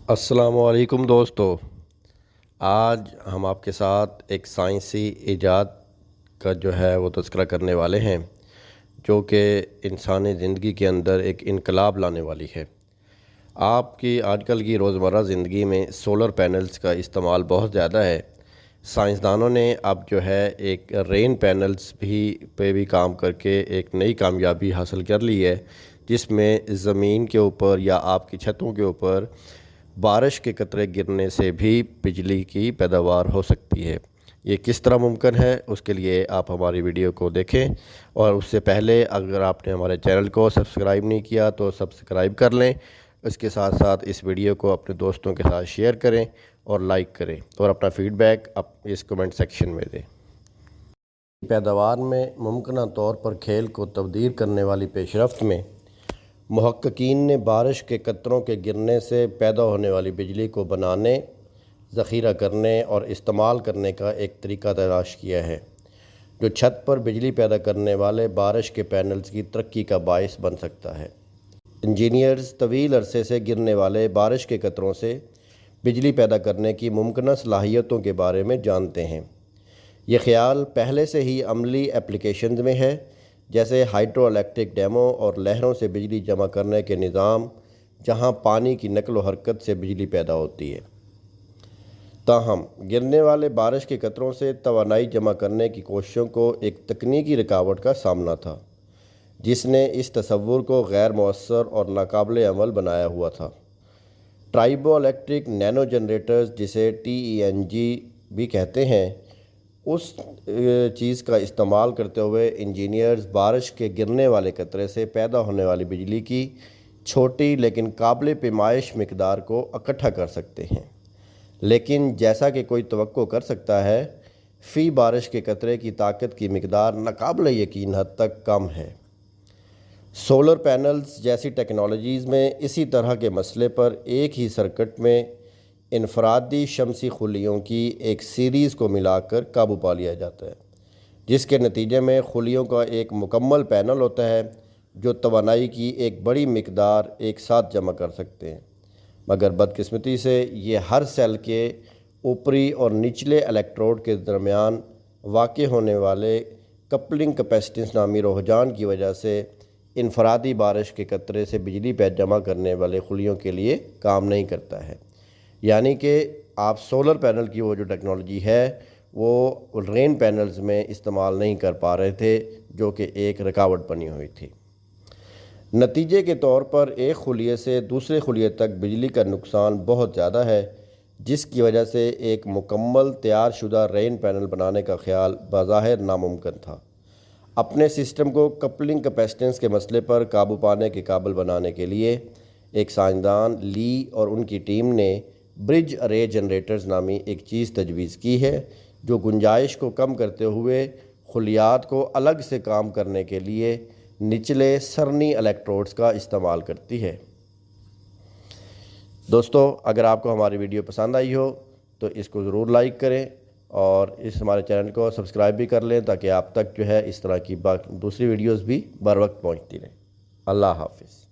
السلام علیکم دوستو، آج ہم آپ کے ساتھ ایک سائنسی ایجاد کا جو ہے وہ تذکرہ کرنے والے ہیں جو کہ انسانی زندگی کے اندر ایک انقلاب لانے والی ہے۔ آپ کی آج کل کی روزمرہ زندگی میں سولر پینلز کا استعمال بہت زیادہ ہے۔ سائنسدانوں نے اب جو ہے ایک رین پینلز پہ بھی کام کر کے ایک نئی کامیابی حاصل کر لی ہے، جس میں زمین کے اوپر یا آپ کی چھتوں کے اوپر بارش کے قطرے گرنے سے بھی بجلی کی پیداوار ہو سکتی ہے۔ یہ کس طرح ممکن ہے، اس کے لیے آپ ہماری ویڈیو کو دیکھیں، اور اس سے پہلے اگر آپ نے ہمارے چینل کو سبسکرائب نہیں کیا تو سبسکرائب کر لیں۔ اس کے ساتھ ساتھ اس ویڈیو کو اپنے دوستوں کے ساتھ شیئر کریں اور لائک کریں، اور اپنا فیڈ بیک اس کمنٹ سیکشن میں دیں۔ پیداوار میں ممکنہ طور پر کھیل کو تبدیل کرنے والی پیش رفت میں محققین نے بارش کے قطروں کے گرنے سے پیدا ہونے والی بجلی کو بنانے، ذخیرہ کرنے اور استعمال کرنے کا ایک طریقہ تلاش کیا ہے جو چھت پر بجلی پیدا کرنے والے بارش کے پینلز کی ترقی کا باعث بن سکتا ہے۔ انجینئرز طویل عرصے سے گرنے والے بارش کے قطروں سے بجلی پیدا کرنے کی ممکنہ صلاحیتوں کے بارے میں جانتے ہیں۔ یہ خیال پہلے سے ہی عملی اپلیکیشنز میں ہے، جیسے ہائیڈرو الیکٹرک ڈیموں اور لہروں سے بجلی جمع کرنے کے نظام، جہاں پانی کی نقل و حرکت سے بجلی پیدا ہوتی ہے۔ تاہم گرنے والے بارش کے قطروں سے توانائی جمع کرنے کی کوششوں کو ایک تکنیکی رکاوٹ کا سامنا تھا، جس نے اس تصور کو غیر مؤثر اور ناقابل عمل بنایا ہوا تھا۔ ٹرائبو الیکٹرک نینو جنریٹرز، جسے TENG بھی کہتے ہیں، اس چیز کا استعمال کرتے ہوئے انجینئرز بارش کے گرنے والے قطرے سے پیدا ہونے والی بجلی کی چھوٹی لیکن قابل پیمائش مقدار کو اکٹھا کر سکتے ہیں، لیکن جیسا کہ کوئی توقع کر سکتا ہے، فی بارش کے قطرے کی طاقت کی مقدار ناقابل یقین حد تک کم ہے۔ سولر پینلز جیسی ٹیکنالوجیز میں اسی طرح کے مسئلے پر ایک ہی سرکٹ میں انفرادی شمسی خلیوں کی ایک سیریز کو ملا کر قابو پا لیا جاتا ہے، جس کے نتیجے میں خلیوں کا ایک مکمل پینل ہوتا ہے جو توانائی کی ایک بڑی مقدار ایک ساتھ جمع کر سکتے ہیں، مگر بدقسمتی سے یہ ہر سیل کے اوپری اور نچلے الیکٹروڈ کے درمیان واقع ہونے والے کپلنگ کیپیسٹنس نامی رجحان کی وجہ سے انفرادی بارش کے قطرے سے بجلی جمع کرنے والے خلیوں کے لیے کام نہیں کرتا ہے۔ یعنی کہ آپ سولر پینل کی وہ جو ٹیکنالوجی ہے وہ رین پینلز میں استعمال نہیں کر پا رہے تھے، جو کہ ایک رکاوٹ بنی ہوئی تھی۔ نتیجے کے طور پر ایک خلیے سے دوسرے خلیے تک بجلی کا نقصان بہت زیادہ ہے، جس کی وجہ سے ایک مکمل تیار شدہ رین پینل بنانے کا خیال بظاہر ناممکن تھا۔ اپنے سسٹم کو کپلنگ کیپیسٹنس کے مسئلے پر قابو پانے کے قابل بنانے کے لیے ایک سائنسدان لی اور ان کی ٹیم نے برج ارے جنریٹرز نامی ایک چیز تجویز کی ہے، جو گنجائش کو کم کرتے ہوئے خلیات کو الگ سے کام کرنے کے لیے نچلے سرنی الیکٹروڈز کا استعمال کرتی ہے۔ دوستو، اگر آپ کو ہماری ویڈیو پسند آئی ہو تو اس کو ضرور لائک کریں، اور ہمارے چینل کو سبسکرائب بھی کر لیں تاکہ آپ تک جو ہے اس طرح کی دوسری ویڈیوز بھی بر وقت پہنچتی رہیں۔ اللہ حافظ۔